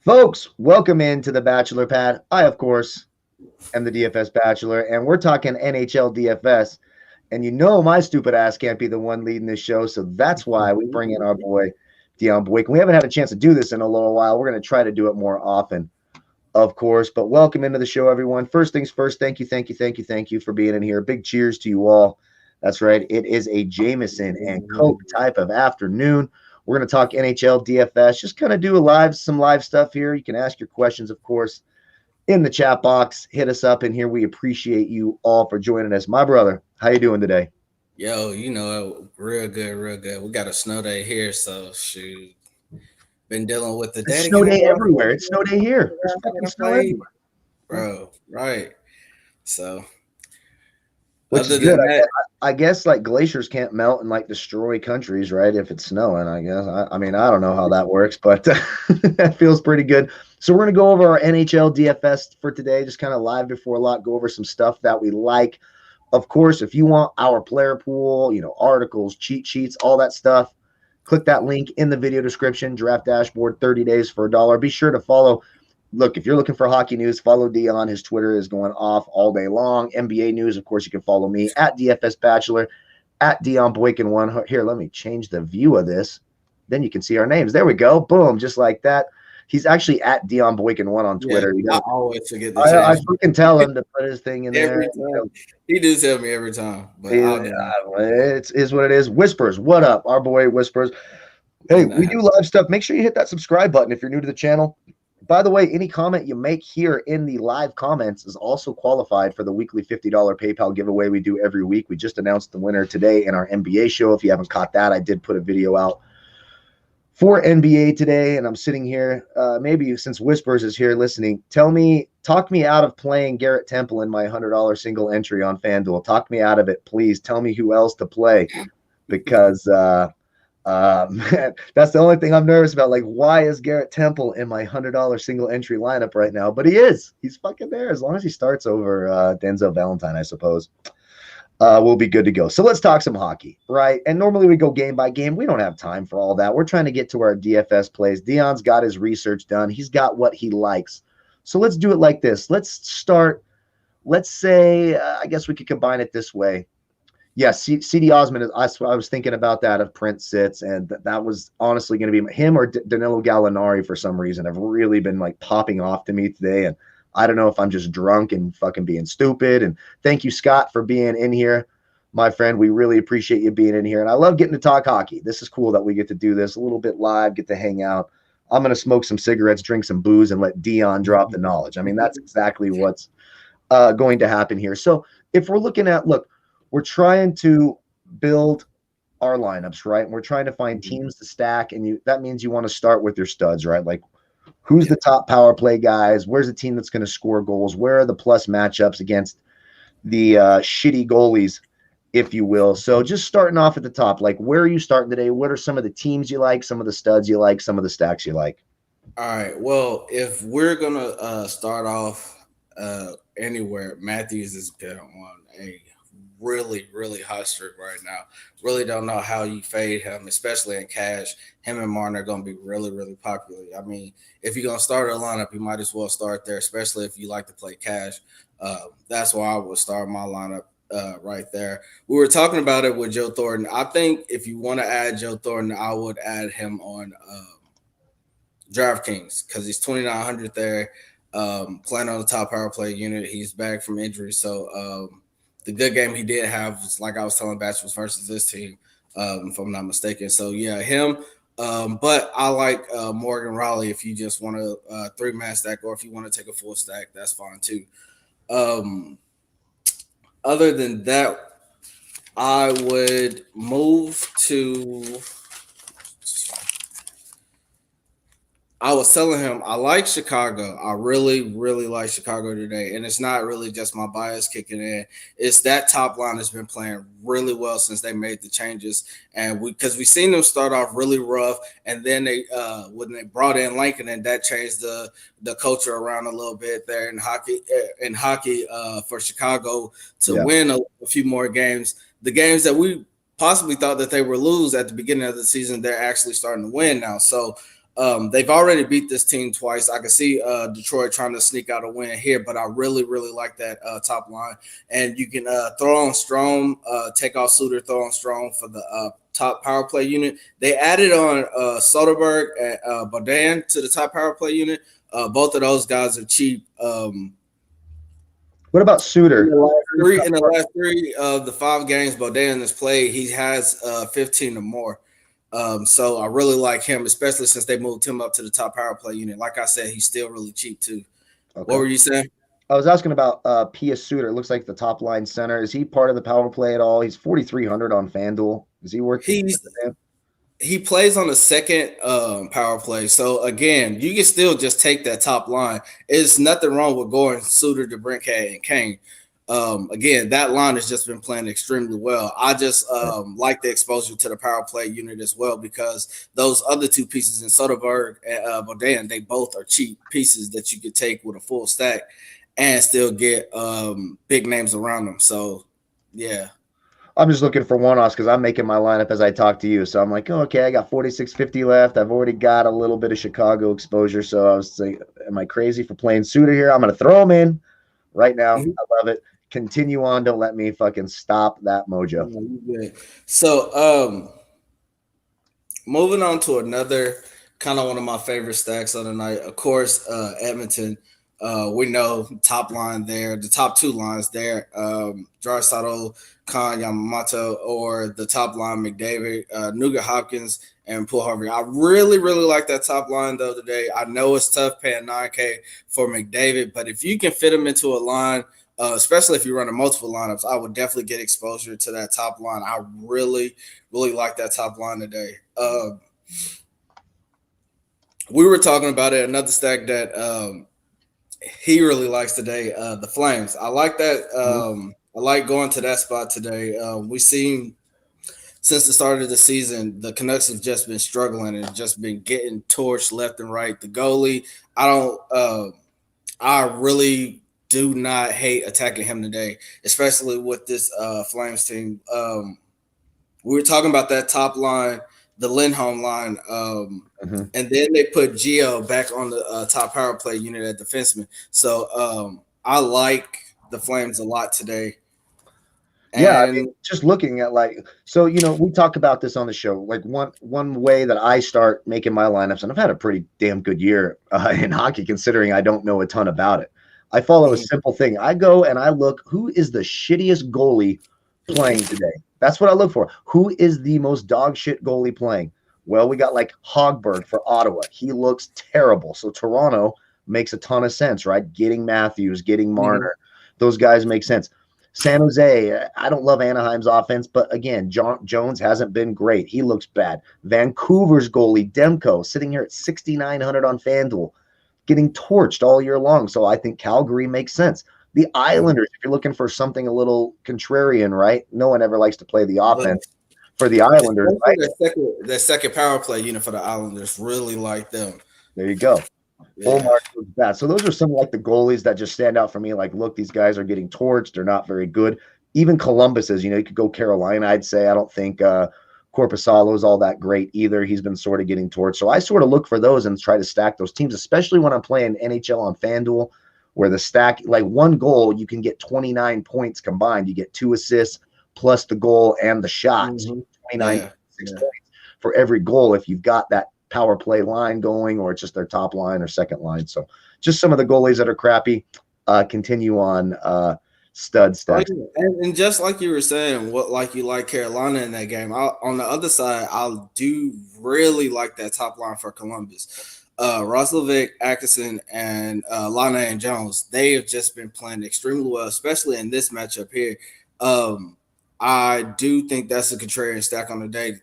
Folks, welcome into the Bachelor Pad. I, of course, am the DFS Bachelor, and we're talking NHL DFS. And you know my stupid ass can't be the one leading this show, so that's why we bring in our boy, Dion and we haven't had a chance to do this in a little while. We're going to try to do it more often, of course. But welcome into the show, everyone. First things first, thank you for being in here. Big cheers to you all. That's right. It is a Jameson and Coke type of afternoon. We're going to talk NHL DFS, just kind of do some live stuff here. You can ask your questions, of course, in the chat box. Hit us up in here. We appreciate you all for joining us. My brother, how you doing today? Yo, real good. We got a snow day here, so shoot. Been dealing with the day. Snow day everywhere. It's snow day here. There's fucking snow everywhere. Bro, right. So which is good. I guess like glaciers can't melt and like destroy countries, right? If it's snowing, I guess. I mean, I don't know how that works, but that feels pretty good. So we're going to go over our NHL DFS for today, just kind of live before a lot, go over some stuff that we like. Of course, if you want our player pool, articles, cheat sheets, all that stuff, click that link in the video description, draft dashboard, 30 days for $1. Be sure to follow. Look, if you're looking for hockey news, follow Dion. His Twitter is going off all day long. NBA news, of course, you can follow me at DFS Bachelor, at Dion Boykin1. Here, let me change the view of this. Then you can see our names. There we go. Boom, just like that. He's actually at Dion Boykin1 on Twitter. Yeah, I always forget to I freaking tell him to put his thing in every there. Time. He does tell me every time. But it is what it is. Whispers, what up? Our boy Whispers. Hey, we do live stuff. Make sure you hit that subscribe button if you're new to the channel. By the way, any comment you make here in the live comments is also qualified for the weekly $50 PayPal giveaway we do every week. We just announced the winner today in our NBA show. If you haven't caught that, I did put a video out for NBA today, and I'm sitting here. Maybe since Whispers is here listening, talk me out of playing Garrett Temple in my $100 single entry on FanDuel. Talk me out of it, please. Tell me who else to play, because that's the only thing I'm nervous about. Like, why is Garrett Temple in my $100 single entry lineup right now? But he's fucking there. As long as he starts over Denzel Valentine, I suppose, we'll be good to go. So let's talk some hockey, right? And normally we go game by game. We don't have time for all that. We're trying to get to our DFS plays. Dion's got his research done. He's got what he likes. So let's do it like this. Let's say, I guess we could combine it this way. Yes, CD Osmond, I was thinking about that if Prince sits, and that was honestly going to be him or Danilo Gallinari for some reason. Have really been like popping off to me today, and I don't know if I'm just drunk and fucking being stupid. And thank you, Scott, for being in here, my friend. We really appreciate you being in here, and I love getting to talk hockey. This is cool that we get to do this a little bit live, get to hang out. I'm going to smoke some cigarettes, drink some booze, and let Dion drop the knowledge. I mean, that's exactly what's going to happen here. So if we're looking at, we're trying to build our lineups, right? And we're trying to find teams to stack, and that means you want to start with your studs, right? Like, who's the top power play guys? Where's the team that's going to score goals? Where are the plus matchups against the shitty goalies, if you will? So just starting off at the top, like, where are you starting today? What are some of the teams you like, some of the studs you like, some of the stacks you like? All right. Well, if we're going to start off anywhere, Matthews is good on a really hot streak right now. Really don't know how you fade him, especially in cash. Him and Martin are going to be really popular. I mean, if you're going to start a lineup, you might as well start there, especially if you like to play cash. That's why I would start my lineup right there. We were talking about it with Joe Thornton. I think if you want to add Joe Thornton, I would add him on DraftKings because he's 2,900 there, playing on the top power play unit. He's back from injury, so the good game he did have was, like I was telling Batch, was versus this team, if I'm not mistaken. So, yeah, him. But I like Morgan Raleigh if you just want a three-man stack, or if you want to take a full stack, that's fine too. Other than that, I would move to – I was telling him I like Chicago. I really like Chicago today. And it's not really just my bias kicking in. It's that top line has been playing really well since they made the changes. And because we've seen them start off really rough. And then they when they brought in Lankinen, that changed the culture around a little bit there in hockey for Chicago to win a few more games. The games that we possibly thought that they would lose at the beginning of the season, they're actually starting to win now. So They've already beat this team twice. I can see Detroit trying to sneak out a win here, but I really, really like that top line. And you can throw on Strome, take off Suter, throw on Strome for the top power play unit. They added on Soderberg and Bodan to the top power play unit. Both of those guys are cheap. What about Suter? In the last three of the 5 games Bodan has played, he has 15 or more. So I really like him, especially since they moved him up to the top power play unit. Like I said, he's still really cheap too. Okay. What were you saying? I was asking about Pia Suter. It looks like the top line center. Is he part of the power play at all? He's 4,300 on FanDuel. Is he worth? He plays on the second power play. So again, you can still just take that top line. There's nothing wrong with going Suter, DeBrincat, and Kane. Again, that line has just been playing extremely well. I just like the exposure to the power play unit as well, because those other 2 pieces in Soderberg and Bodan, they both are cheap pieces that you could take with a full stack and still get big names around them. So, yeah. I'm just looking for one-offs because I'm making my lineup as I talk to you. So I'm like, oh, okay, I got 4,650 left. I've already got a little bit of Chicago exposure. So I was thinking, am I crazy for playing Suter here? I'm going to throw him in right now. I love it. Continue on. Don't let me fucking stop that mojo. So moving on to another kind of one of my favorite stacks of the night. Of course, Edmonton. We know top line there, the top 2 lines there, Draisaitl, Khan, Yamamoto, or the top line McDavid, Nugent Hopkins, and Puljujärvi. I really, really like that top line though today. I know it's tough paying $9K for McDavid, but if you can fit him into a line, especially if you're running multiple lineups, I would definitely get exposure to that top line. I really, really like that top line today. We were talking about it, another stack that he really likes today, the Flames. I like that. I like going to that spot today. We've seen since the start of the season, the Canucks have just been struggling and just been getting torched left and right. The goalie, I really do not hate attacking him today, especially with this Flames team. We were talking about that top line, the Lindholm line, and then they put Gio back on the top power play unit at defenseman. So I like the Flames a lot today. And yeah, I mean, just looking at we talk about this on the show. Like one way that I start making my lineups, and I've had a pretty damn good year in hockey, considering I don't know a ton about it. I follow a simple thing. I go and I look, who is the shittiest goalie playing today? That's what I look for. Who is the most dog shit goalie playing? Well, we got like Hogberg for Ottawa. He looks terrible. So Toronto makes a ton of sense, right? Getting Matthews, getting Marner. Those guys make sense. San Jose, I don't love Anaheim's offense, but again, Jones hasn't been great. He looks bad. Vancouver's goalie, Demko, sitting here at 6,900 on FanDuel, getting torched all year long. So I think Calgary makes sense. The Islanders, if you're looking for something a little contrarian, right? No one ever likes to play the offense for the Islanders, right? That second power play unit for the Islanders, really like them. There you go. Omar was bad. So those are some like the goalies that just stand out for me. Like, look, these guys are getting torched. They're not very good. Even Columbus is, you could go Carolina, I'd say. I don't think Korpisalo is all that great either. He's been sort of getting torched. So I sort of look for those and try to stack those teams, especially when I'm playing NHL on FanDuel, where the stack, like one goal, you can get 29 points combined. You get 2 assists plus the goal and the shot. So 29 points for every goal if you've got that power play line going, or it's just their top line or second line. So just some of the goalies that are crappy, continue on stud stacks. And just like you were saying, you like Carolina in that game. On the other side, I do really like that top line for Columbus. Roslovic, Atkinson, and Lana and Jones, they have just been playing extremely well, especially in this matchup here. I do think that's a contrarian stack on the day.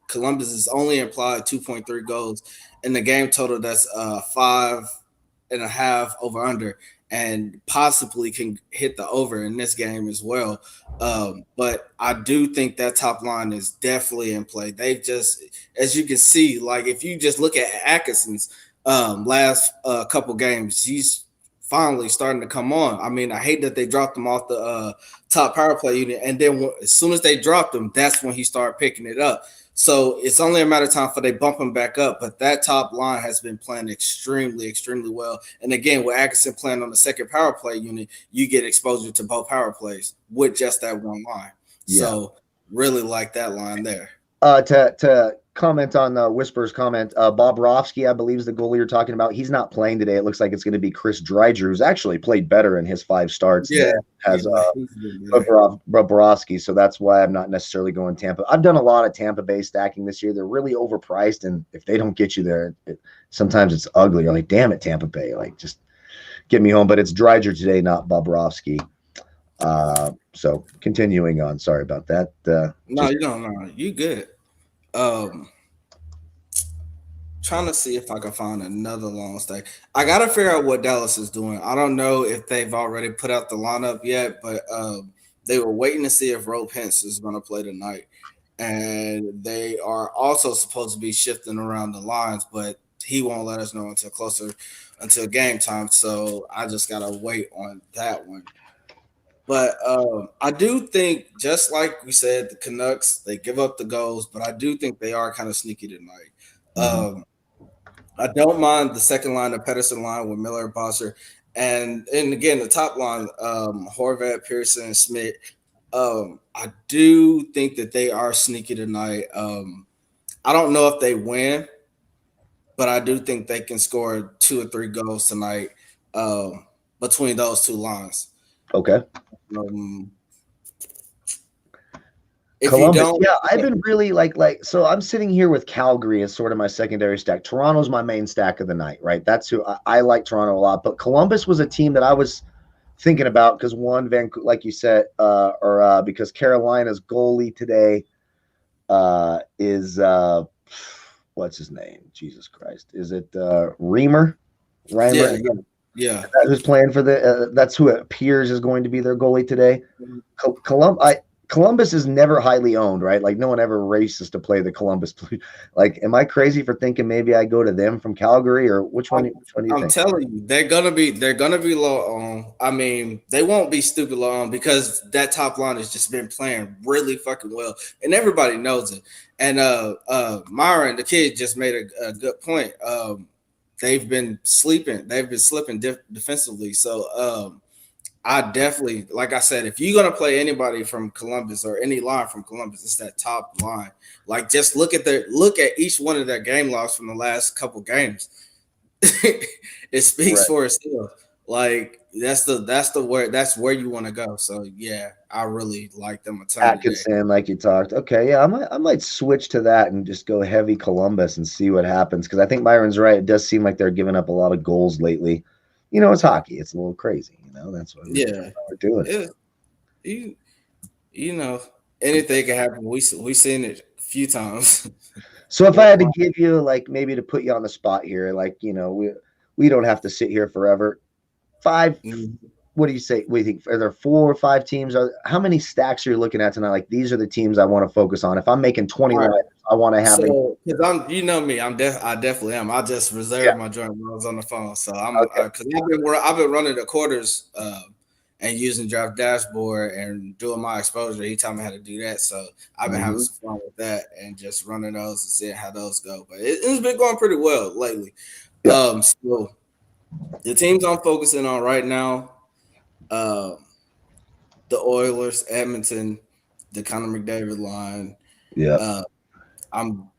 Columbus is only implied 2.3 goals in the game total. That's 5.5 over under, and possibly can hit the over in this game as well. But I do think that top line is definitely in play. They've just, as you can see, like if you just look at Atkinson's last couple games, he's finally starting to come on. I mean, I hate that they dropped him off the top power play unit, and then as soon as they dropped him, that's when he started picking it up. So it's only a matter of time for they bump him back up. But that top line has been playing extremely, extremely well. And again, with Atkinson playing on the second power play unit, you get exposure to both power plays with just that one line. Yeah. So really like that line there. To comment on Whisper's comment, Bob Rofsky, I believe, is the goalie you're talking about. He's not playing today. It looks like it's going to be Chris Dreiger, who's actually played better in his 5 starts. Yeah, has Bobrovsky. So that's why I'm not necessarily going Tampa. I've done a lot of Tampa Bay stacking this year. They're really overpriced, and if they don't get you there, sometimes it's ugly. You're like, damn it, Tampa Bay, like just get me home. But it's Dreiger today, not Bobrovsky. So continuing on, sorry about that. No, you don't know. You good. Trying to see if I can find another long stack. I gotta figure out what Dallas is doing. I don't know if they've already put out the lineup yet, but they were waiting to see if Roe Pence is going to play tonight, and they are also supposed to be shifting around the lines, but he won't let us know until game time. So I just gotta wait on that one. But I do think, just like we said, the Canucks, they give up the goals, but I do think they are kind of sneaky tonight. I don't mind the second line, the Pedersen line with Miller, Bosser, and again, the top line, Horvat, Pearson, Smith. I do think that they are sneaky tonight. I don't know if they win, but I do think they can score 2 or 3 goals tonight between those two lines. Okay. If Columbus, you don't, yeah, I've been really so I'm sitting here with Calgary as sort of my secondary stack. Toronto's my main stack of the night, right? That's who I like Toronto a lot, but Columbus was a team that I was thinking about because like you said, because Carolina's goalie today is what's his name? Jesus Christ, is it Reimer? Reimer? Yeah. Who's playing for that's who it appears is going to be their goalie today. Columbus is never highly owned, right? Like no one ever races to play the Columbus. Like, am I crazy for thinking maybe I go to them from Calgary, or which one do you think? I'm telling you, they're gonna be low on. I mean, they won't be stupid low on because that top line has just been playing really fucking well, and everybody knows it. And Myron, the kid, just made a good point. They've been sleeping. They've been slipping defensively. So I definitely, like I said, if you're gonna play anybody from Columbus or any line from Columbus, it's that top line. Like, just look at each one of their game logs from the last couple games. It speaks for itself. Like that's where you want to go. So yeah, I really like them a ton. Atkinson, like you talked. Okay, yeah, I might switch to that and just go heavy Columbus and see what happens, because I think Byron's right. It does seem like they're giving up a lot of goals lately. You know, it's hockey. It's a little crazy. You know, that's what we're doing. Yeah. You know, anything can happen. We've seen it a few times. So if I had to give you, like, maybe to put you on the spot here, like, you know, we don't have to sit here forever. 5. What do you say? What do you think? Are there 4 or 5 teams? How many stacks are you looking at tonight? Like, these are the teams I want to focus on. If I'm making 20 lineups, I want to have. Because you know me, I definitely am. I just reserved my joint when I was on the phone. So because I've been running the quarters and using Draft Dashboard and doing my exposure. He taught me how to do that, so I've been having some fun with that and just running those and seeing how those go. But it's been going pretty well lately. Yeah. So the teams I'm focusing on right now, the Oilers, Edmonton, the Connor McDavid line. Yeah. I'm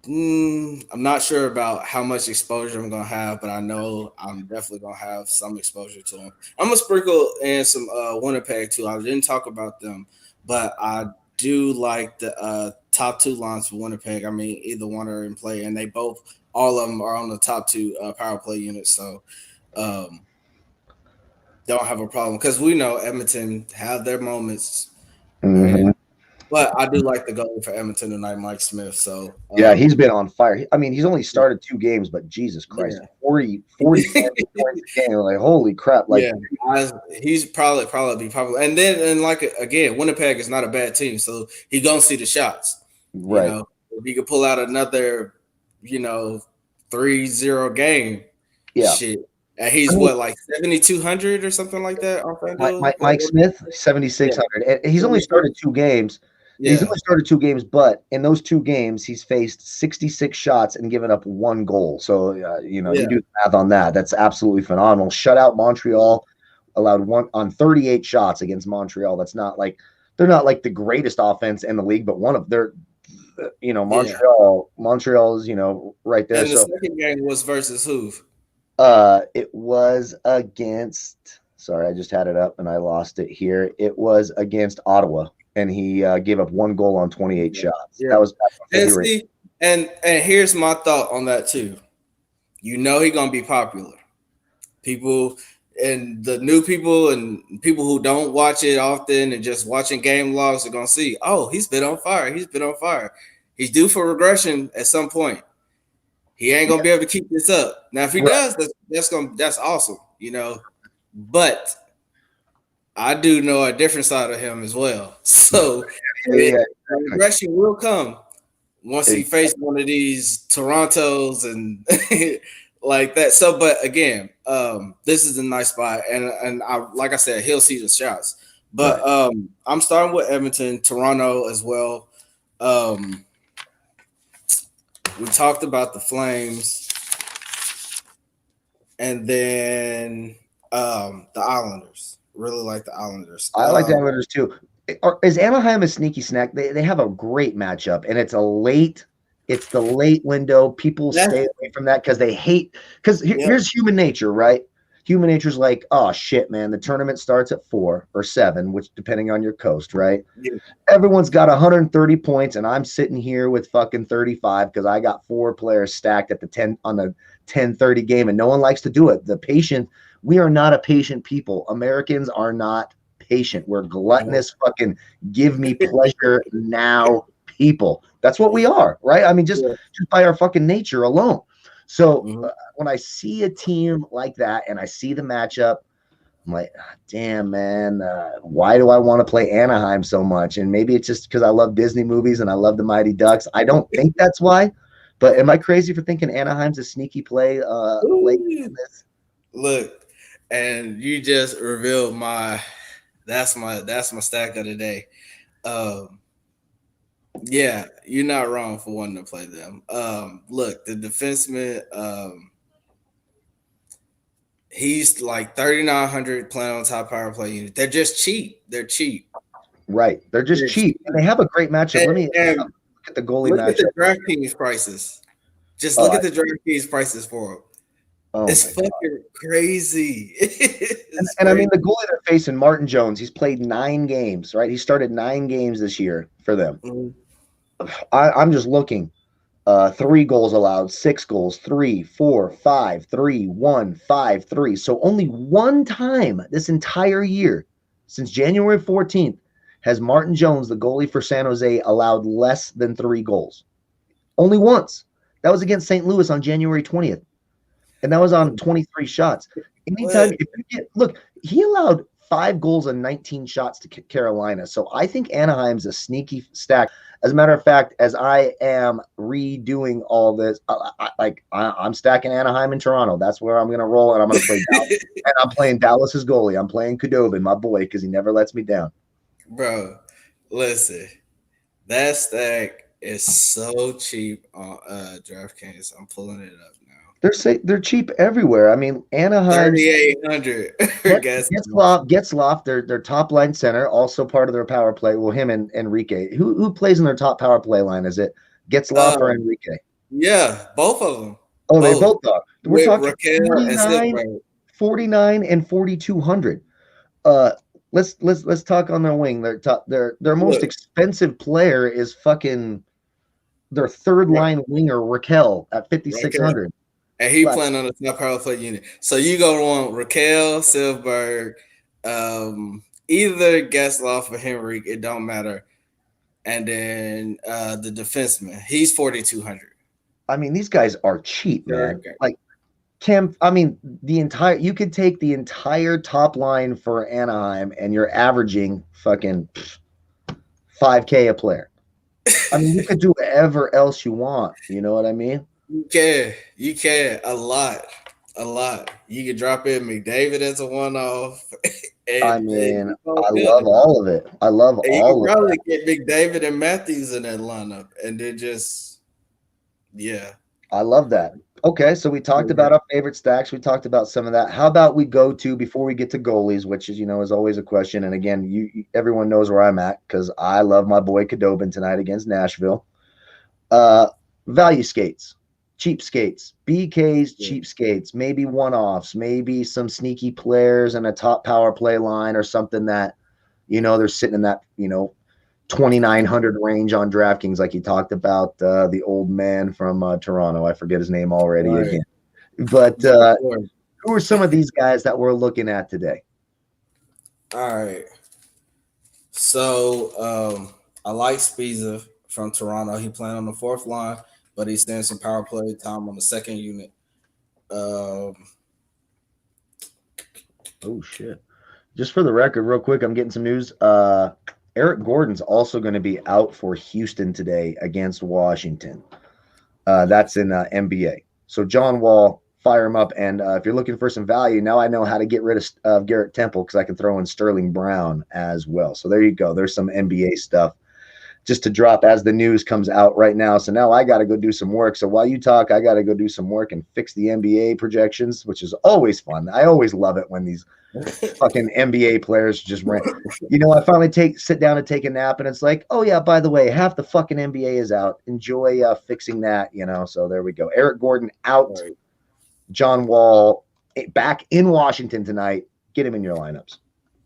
not sure about how much exposure I'm gonna have, but I know I'm definitely gonna have some exposure to them. I'm gonna sprinkle in some Winnipeg too. I didn't talk about them, but I do like the top 2 lines for Winnipeg. I mean, either one are in play, and all of them are on the top 2 power play units. So don't have a problem, because we know Edmonton have their moments. But I do like the goalie for Edmonton tonight, Mike Smith. So yeah, he's been on fire. I mean, he's only started 2 games, but Jesus Christ, 40 points a game. Like, holy crap! Like, he's probably be popular. And like again, Winnipeg is not a bad team, so he gonna see the shots. Right. You know, if he could pull out another, 3-0 game. Yeah. Shit. And he's like 7,200 or something like that on FanDuel? Mike Smith, 7,600. And he's only started 2 games. He's Yeah. only started 2 games, but in those 2 games, he's faced 66 shots and given up 1 goal. So, you Yeah. do the math on that. That's absolutely phenomenal. Shut out Montreal, allowed 1 on 38 shots against Montreal. That's not like they're not like the greatest offense in the league, but one of their, Yeah. Montreal's, right there. And the So, second game was versus who? it was against. Sorry, I just had it up and I lost it here. It was against Ottawa, and he gave up 1 goal on 28 shots. Yeah. That was back in And February. see, and here's my thought on that too. He's gonna be popular. People and the new people and people who don't watch it often and just watching game logs are gonna see, oh, he's been on fire. He's been on fire. He's due for regression at some point. He ain't gonna be able to keep this up. Now, if he does, that's awesome, But I do know a different side of him as well. So regression will come once he faced one of these Torontos and like that. So, but again, this is a nice spot, and I like I said, he'll see the shots. But I'm starting with Edmonton, Toronto as well. We talked about the Flames, and then the Islanders. Really like the Islanders. I like the Islanders too. Is Anaheim a sneaky snack? They have a great matchup, and it's the late window. People stay away from that because they hate. Because here's human nature, right? Human nature's like, oh shit, man. The tournament starts at 4 or 7, which depending on your coast, right? Yeah. Everyone's got 130 points, and I'm sitting here with fucking 35 because I got 4 players stacked at the 10:30 game, and no one likes to do it. We are not a patient people. Americans are not patient. We're gluttonous, fucking give me pleasure now people. That's what we are, right? I mean, just by our fucking nature alone. So when I see a team like that and I see the matchup, I'm like, damn, man, why do I want to play Anaheim so much? And maybe it's just because I love Disney movies and I love the Mighty Ducks. I don't think that's why. But am I crazy for thinking Anaheim's a sneaky play late in this? Look, and you just revealed that's my stack of the day. Yeah, you're not wrong for wanting to play them. Look, the defenseman, he's like 3,900 playing on top power play unit. They're just cheap. They're cheap. Right. They're just cheap. And they have a great matchup. Let me look at the goalie matchup. Look at the DraftKings prices. Just look at the DraftKings prices for them. It's fucking crazy. And I mean, the goalie they're facing, Martin Jones, he's played 9 games, right? He started 9 games this year for them. I'm just looking. 3 goals allowed, 6 goals, 3, 4, 5, 3, 1, 5, 3. So only one time this entire year, since January 14th, has Martin Jones, the goalie for San Jose, allowed less than 3 goals. Only once. That was against St. Louis on January 20th. And that was on 23 shots. Anytime, he allowed 5 goals and 19 shots to Carolina. So I think Anaheim's a sneaky stack. As a matter of fact, as I am redoing all this, I'm stacking Anaheim and Toronto. That's where I'm going to roll, and I'm going to play Dallas. And I'm playing Dallas's goalie. I'm playing Khudobin, my boy, because he never lets me down. Bro, listen, that stack is so cheap on DraftKings. I'm pulling it up now. They're cheap everywhere. I mean, Anaheim 3,800. Getzlaf, their top line center, also part of their power play. Well, him and Enrique. Who plays in their top power play line? Is it Getzlaf or Enrique? Yeah, both of them. Oh, they both are. We're talking Raquel 49 and 4,200. Let's talk on their wing. Their most expensive player is fucking their third line winger Raquel at 5,600. And he playing on the top power play unit. So you go on Raquel, Silfberg, either Getzlaf or Henrik, it don't matter. And then the defenseman, he's 4,200. I mean, these guys are cheap, man. Okay. Like Cam, I mean, you could take the entire top line for Anaheim and you're averaging fucking $5,000 a player. I mean, you could do whatever else you want. You know what I mean? You can a lot. You can drop in McDavid as a one-off. I And mean, he's so I love good. all of it. I love And you could all of probably that. get McDavid and Matthews in that lineup, and then just yeah. I love that. Okay, so we talked about our favorite stacks. We talked about some of that. How about we go to before we get to goalies, which is is always a question. And again, everyone knows where I'm at because I love my boy Khudobin tonight against Nashville. Uh, value skates, cheap skates, BKs, Yeah. cheap skates, maybe one offs, maybe some sneaky players and a top power play line or something that they're sitting in that 2,900 range on DraftKings, like you talked about the old man from Toronto. I forget his name already Right. again. But But of course. who are some of these guys that we're looking at today? All right. So I like Spiza from Toronto. He playing on the fourth line, but he's staying some power play time on the second unit. Um, Oh shit! Just for the record, real quick, I'm getting some news. Eric Gordon's also going to be out for Houston today against Washington. That's in NBA. So John Wall, fire him up. And if you're looking for some value, now I know how to get rid of Garrett Temple because I can throw in Sterling Brown as well. So there you go. There's some NBA stuff just to drop as the news comes out right now. So now I got to go do some work. So while you talk, I got to go do some work and fix the NBA projections, which is always fun. I always love it when these fucking NBA players just ran. I finally sit down and take a nap, and it's like, oh yeah, by the way, half the fucking NBA is out. Enjoy fixing that, So there we go. Eric Gordon out. right. John Wall back in Washington tonight. Get him in your lineups.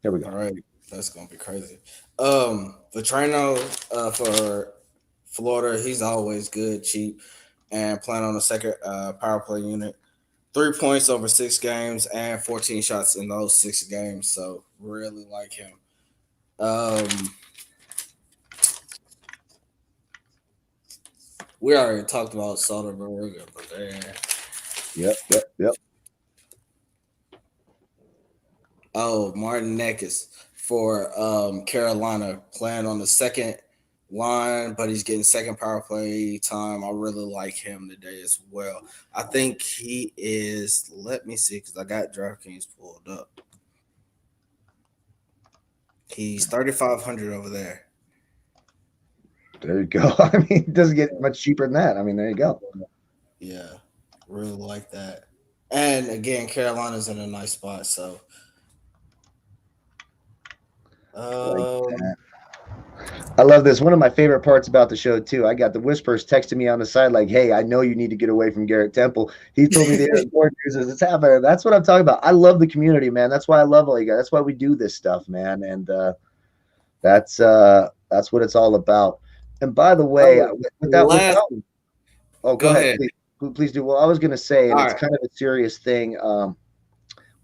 There we go. All right. That's gonna be crazy. Vetrano for Florida, he's always good, cheap, and playing on the second power play unit. 3 points over 6 games and 14 shots in those 6 games. So really like him. We already talked about Soderbergh, but Yep. oh, Martin Nekes for Carolina playing on the second line, but he's getting second power play time. I really like him today as well. I think he is. Let me see, because I got DraftKings pulled up. He's 3,500 over there. There you go. I mean, it doesn't get much cheaper than that. I mean, there you go. Yeah, really like that. And again, Carolina's in a nice spot. So, I love this. One of my favorite parts about the show too. I got the whispers texting me on the side like, "Hey, I know you need to get away from Garrett Temple." He told me the Eric Gordon news is it's happening. That's what I'm talking about. I love the community, man. That's why I love all you guys. That's why we do this stuff, man. And that's what it's all about. And by the way, go ahead. Please do. Well, I was going to say, and it's kind of a serious thing.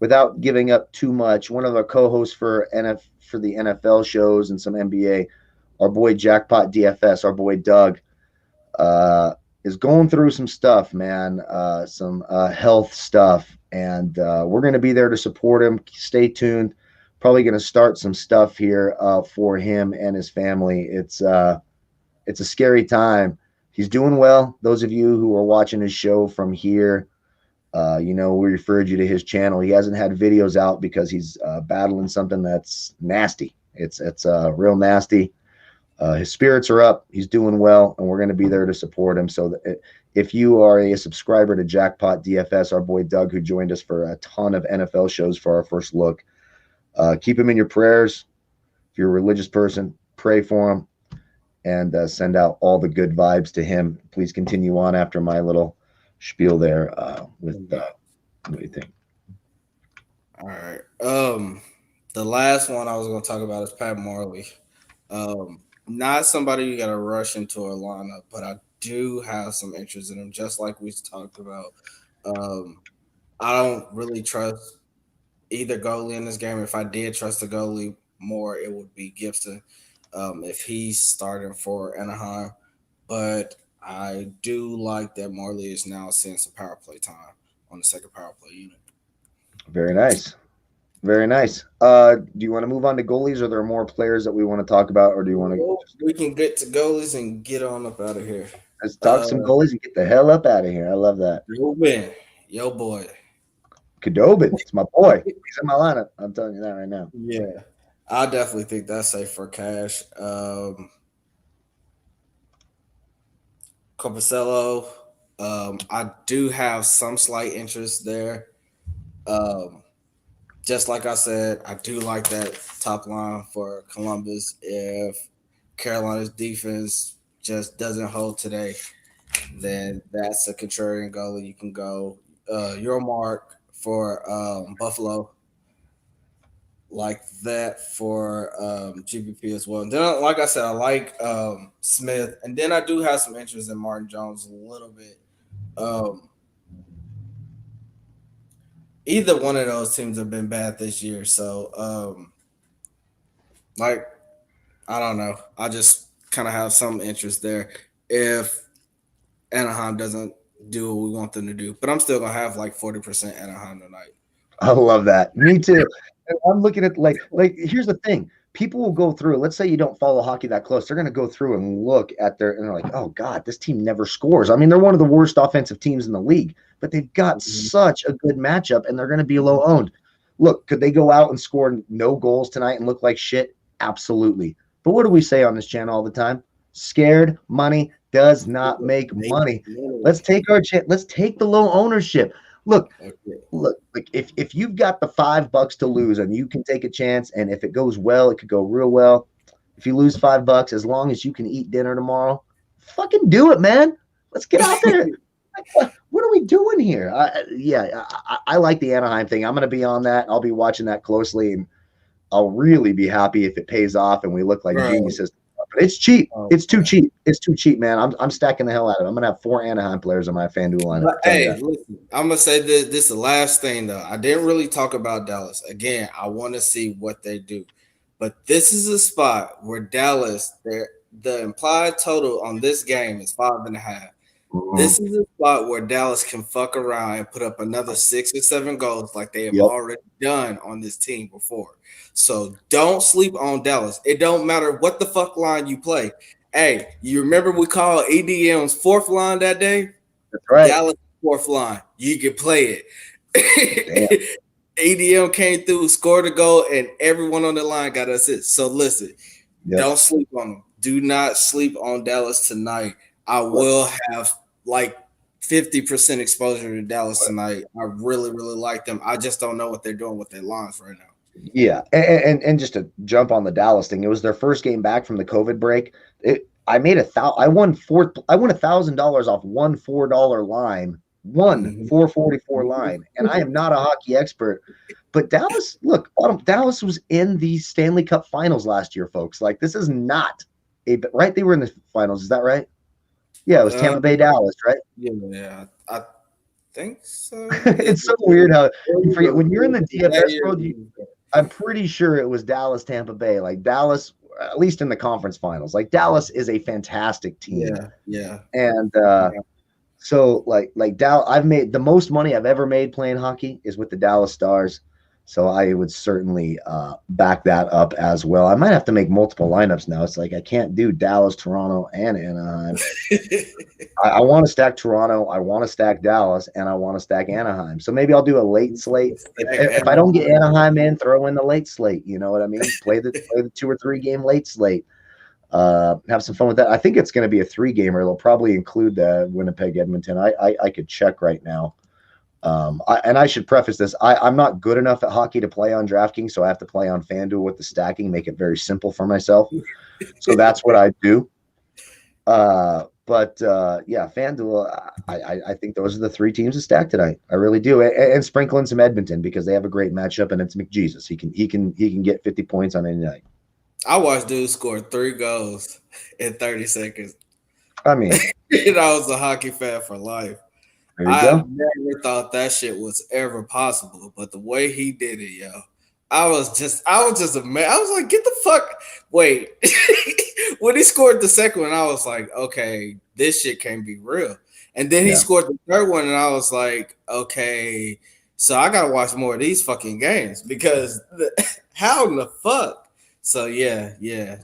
Without giving up too much, one of our co-hosts for the NFL shows and some NBA, our boy Jackpot DFS, our boy Doug, is going through some stuff, man, some health stuff, and we're going to be there to support him. Stay tuned. Probably going to start some stuff here for him and his family. It's a scary time. He's doing well. Those of you who are watching his show from here, we referred you to his channel. He hasn't had videos out because he's battling something that's nasty. It's real nasty. His spirits are up. He's doing well, and we're going to be there to support him. So if you are a subscriber to Jackpot DFS, our boy Doug, who joined us for a ton of NFL shows for our first look, keep him in your prayers. If you're a religious person, pray for him and send out all the good vibes to him. Please continue on after my little spiel there with what do you think? All right. The last one I was going to talk about is Pat Morley. Not somebody you got to rush into a lineup, but I do have some interest in him, just like we talked about. I don't really trust either goalie in this game. If I did trust the goalie more, it would be Gibson if he's starting for Anaheim. But I do like that Morley is now seeing some power play time on the second power play unit. Very nice. Very nice. Do you want to move on to goalies? Or are there more players that we want to talk about, or do you want to? We can get to goalies and get on up out of here. Let's talk some goalies and get the hell up out of here. I love that. Yo boy. Khudobin, it's my boy. He's in my lineup. I'm telling you that right now. Yeah, I definitely think that's safe for cash. Corpuselo, I do have some slight interest there. Um, just like I said, I do like that top line for Columbus. If Carolina's defense just doesn't hold today, then that's a contrarian goalie you can go. Your mark for Buffalo, like that for GPP as well. And then, like I said, I like Smith, and then I do have some interest in Martin Jones a little bit. Um, Either one of those teams have been bad this year, so like I don't know. I just kind of have some interest there if Anaheim doesn't do what we want them to do, but I'm still gonna have like 40% Anaheim tonight. I love that. Me too. I'm looking at like here's the thing. People will go through, let's say you don't follow hockey that close. They're going to go through and look at their, and they're like, oh God, this team never scores. I mean, they're one of the worst offensive teams in the league, but they've got such a good matchup and they're going to be low owned. Look, could they go out and score no goals tonight and look like shit? Absolutely. But what do we say on this channel all the time? Scared money does not make money. Let's take let's take the low ownership. Look, like if you've got the $5 to lose and you can take a chance, and if it goes well, it could go real well. If you lose $5, as long as you can eat dinner tomorrow, fucking do it, man. Let's get out there. What are we doing here? I like the Anaheim thing. I'm going to be on that. I'll be watching that closely, and I'll really be happy if it pays off and we look like geniuses. But it's cheap. It's too cheap. It's too cheap, man. I'm stacking the hell out of it. I'm gonna have 4 Anaheim players on my FanDuel lineup. Hey, listen, I'm gonna say this. This is the last thing though. I didn't really talk about Dallas. Again, I want to see what they do. But this is a spot where Dallas, the implied total on this game is 5.5. Mm-hmm. This is a spot where Dallas can fuck around and put up another 6 or 7 goals like they have already done on this team before. So don't sleep on Dallas. It don't matter what the fuck line you play. Hey, you remember we called ADM's 4th line that day? That's right. Dallas 4th line. You can play it. ADM came through, scored a goal, and everyone on the line got assist. So listen, don't sleep on them. Do not sleep on Dallas tonight. I will have like 50% exposure to Dallas tonight. I really, really like them. I just don't know what they're doing with their lines right now. Yeah, and just to jump on the Dallas thing, it was their first game back from the COVID break. I won $1,000 off one $4 line, one $4.44 line, and I am not a hockey expert, but Dallas, look, Dallas was in the Stanley Cup Finals last year, folks. Like, this is not right. They were in the finals, is that right? Yeah, it was Tampa Bay, Dallas, right? Yeah, I think so. It's so weird how you forget when you're in the DFS world. I'm pretty sure it was Dallas, Tampa Bay. Like Dallas, at least in the conference finals. Like Dallas is a fantastic team. Yeah. And so like Dallas, I've made the most money I've ever made playing hockey is with the Dallas Stars. So I would certainly back that up as well. I might have to make multiple lineups now. It's like I can't do Dallas, Toronto, and Anaheim. I want to stack Toronto, I want to stack Dallas, and I want to stack Anaheim. So maybe I'll do a late slate. If I don't get Anaheim in, throw in the late slate. You know what I mean? Play the 2 or 3 game late slate. Have some fun with that. I think it's going to be a 3-gamer. They'll probably include the Winnipeg Edmonton. I could check right now. And I should preface this. I'm not good enough at hockey to play on DraftKings, so I have to play on FanDuel with the stacking, make it very simple for myself. So that's what I do. But FanDuel, I think those are the 3 teams to stack tonight. I really do. And sprinkle in some Edmonton because they have a great matchup, and it's McJesus. He can get 50 points on any night. I watched dude score 3 goals in 30 seconds. I mean, I was a hockey fan for life. I never thought that shit was ever possible, but the way he did it, yo, I was just amazed. I was like, get the fuck, wait. When he scored the second one, I was like, okay, this shit can't be real. And then he scored the third one, and I was like, okay, so I gotta watch more of these fucking games because how in the fuck? So yeah,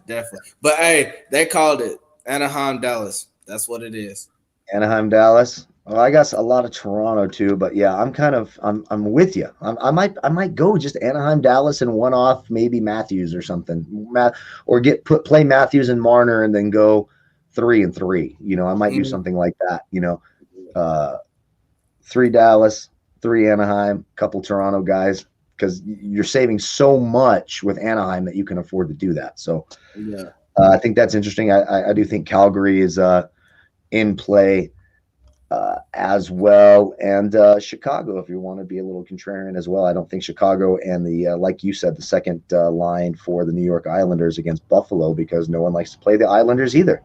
definitely. But hey, they called it Anaheim, Dallas. That's what it is. Anaheim, Dallas. Well, I guess a lot of Toronto too, but yeah, I'm with you. I might go just Anaheim, Dallas, and one off maybe Matthews or something, or play Matthews and Marner and then go 3-3. I might do something like that. Uh, 3 Dallas, 3 Anaheim, couple Toronto guys, because you're saving so much with Anaheim that you can afford to do that. So Yeah. I think that's interesting. I do think Calgary is in play as well, and Chicago, if you want to be a little contrarian as well. I don't think Chicago and like you said, the second line for the New York Islanders against Buffalo, because no one likes to play the Islanders either.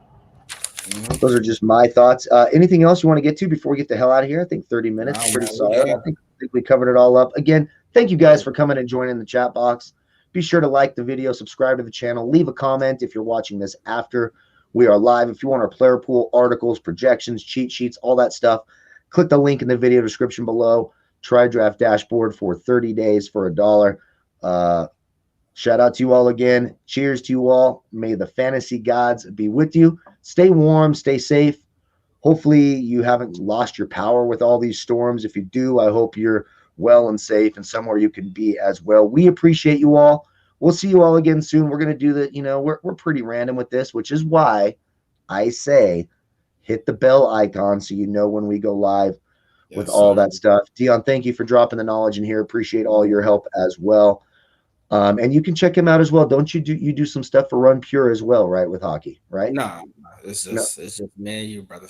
Those are just my thoughts. Anything else you want to get to before we get the hell out of here? I think 30 minutes is pretty solid. I think we covered it all up. Again, thank you guys for coming and joining the chat box. Be sure to like the video, subscribe to the channel, leave a comment if you're watching this after we are live. If you want our player pool, articles, projections, cheat sheets, all that stuff, click the link in the video description below. Try Draft Dashboard for 30 days for $1. Shout out to you all again. Cheers to you all. May the fantasy gods be with you. Stay warm, stay safe. Hopefully you haven't lost your power with all these storms. If you do, I hope you're well and safe and somewhere you can be as well. We appreciate you all. We'll see you all again soon. We're going to do that. We're pretty random with this, which is why I say hit the bell icon so you know when we go live with all that stuff. Dion, thank you for dropping the knowledge in here. Appreciate all your help as well. And you can check him out as well. Don't you do some stuff for Run Pure as well, right? With hockey, right? No, it's just me and you, brother.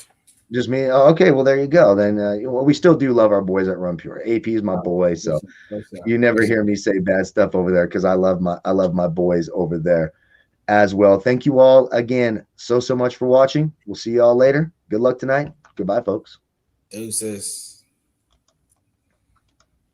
Just me. Oh, okay, well there you go. Then we still do love our boys at Run Pure. AP is my boy, so you never hear me say bad stuff over there because I love my boys over there as well. Thank you all again so much for watching. We'll see you all later. Good luck tonight. Goodbye, folks. Deuces.